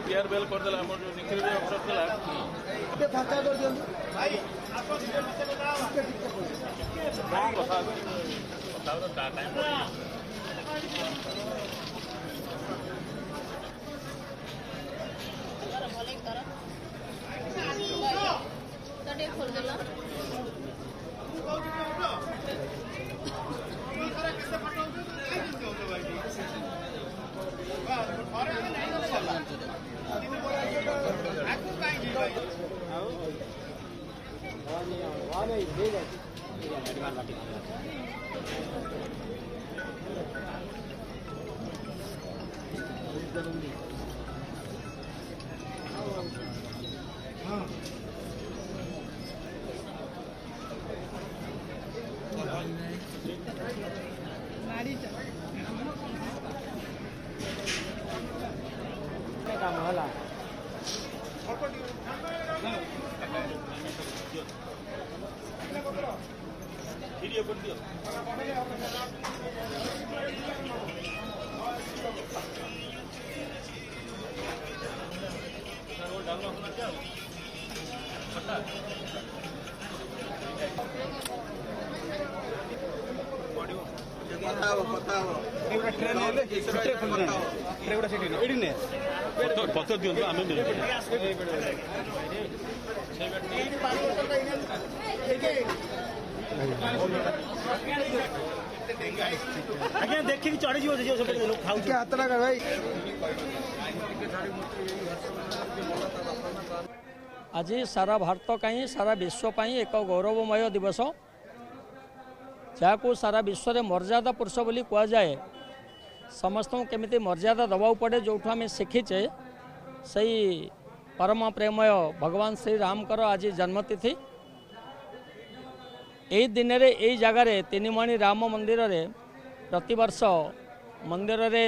पियर bell कर देला हमर जो निखिल रे अफसर देला के फाटा कर दियो भाई आपको बताओ तो टाइम तडे खोल देला कैसे फटाओ तो भाई काम होला वीडियो कर दियो डालना होना क्या पता पता हो ट्रेन है ट्रेन सिटी एडी ने पत्थर दियो आमे मिल आगे देखि कि चढ़ी जीव सब लोग खाउ के हाथ लगा भाई आज सारा भारत कहीं सारा विश्व पाई एक गौरवमय दिवस जहाँ सारा विश्व में मर्यादा पुरुष बोली कह जाए समस्त केमिति मर्यादा दबा पड़े जो आम शिखीचे से परम प्रेमय भगवान श्री राम कर आज जन्मतिथि यही दिन रे यही जगार तीनिमणि राम मंदिर रे प्रतिवर्ष मंदिर रे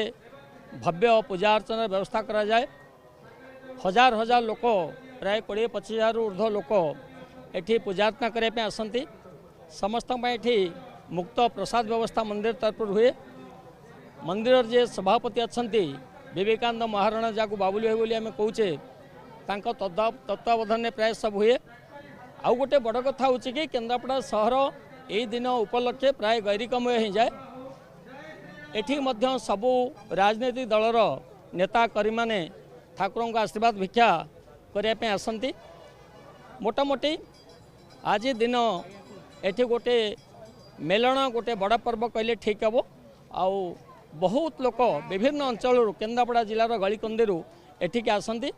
भव्य पूजा अर्चना व्यवस्था करा जाए हजार हजार लोक प्राय 20-25,000 ऊर्ध्व लोक एठी पूजार्चना करने आसती समस्त एठी मुक्त प्रसाद व्यवस्था मंदिर तरफ हुए मंदिर जे सभापति अच्छा विवेकानंद महाराणा जहाँ बाबुली भाई बोली आम कौचे तत्वावधान प्राय सब हुए आउ गोटे बड़ कथा हूँ कि केन्द्रापड़ा सहर यही दिन उपलक्षे प्राय गैरिकमय हो जाए एठी मध्य सबू राजनीतिक दलर नेता करी माने ठाकुर आशीर्वाद भिक्षा करने आसती मोटामोटी आज दिन एठी गोटे मेलन गोटे बड़ पर्व कहले ठीक हे आउ बहुत लोक विभिन्न अंचल केन्द्रापड़ा जिलार गलिकंदी एठिक आसती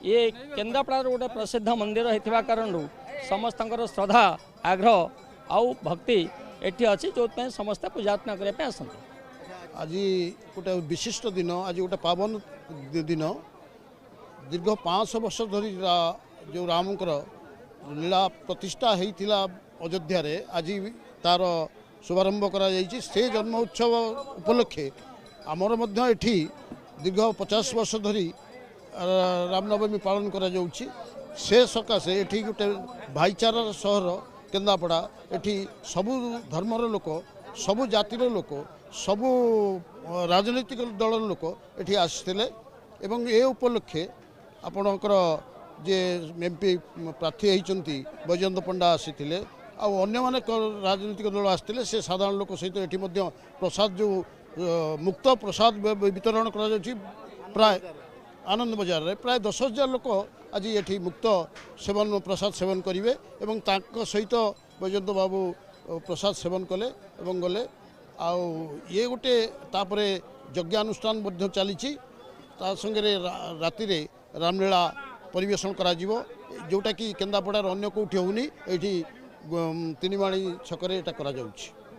ये केन्द्रापड़ा गोटे प्रसिद्ध मंदिर होता कारण समस्त श्रद्धा आग्रह आउ भक्ति एटी अच्छी जो समस्त पूजार्चना करने आसती आज गोटे विशिष्ट दिन आज गोटे पावन दिन दीर्घ 500 वर्ष धरी जो रामकर लीला प्रतिष्ठा होता अयोध्या रे आज तार शुभारंभ करा से जन्म उत्सव उपलक्षे आमर मध्य एठी दीर्घ 50 वर्ष धरी रामनवमी पालन करा जाउछि से सकाशे एठी गोटे भाईचारार सहर केन्द्रापड़ा एठी सबु धर्मर लोक सबु जातिर लोक सबु राजनीतिक दलर लोक एठी आसिथिले एवं ए उपलक्षे आपणकर जे एमपी प्रार्थी होइचंती बैजयंत पंडा आसिथिले आउ अन्य माने राजनीतिक दल आसते से साधारण लोक सहित एठी मध्य प्रसाद जो मुक्त प्रसाद वितरण करा जाउछि प्राय आनंद बजार रे प्राय 10,000 लोक आज एठी मुक्त सेवन प्रसाद सेवन करेंगे एवं तांको सहित बैजयंत बाबू प्रसाद सेवन कले एवं गले आउ ये गोटे तापरे यज्ञानुष्ठान मध्य चली संगे राति रे रामलीला परिवेशन करा जीवो जोटा कि केन्द्रापड़ार अन्य कोठी होनी एठी तीनिमाणी छकरे एटा करा जाउछि।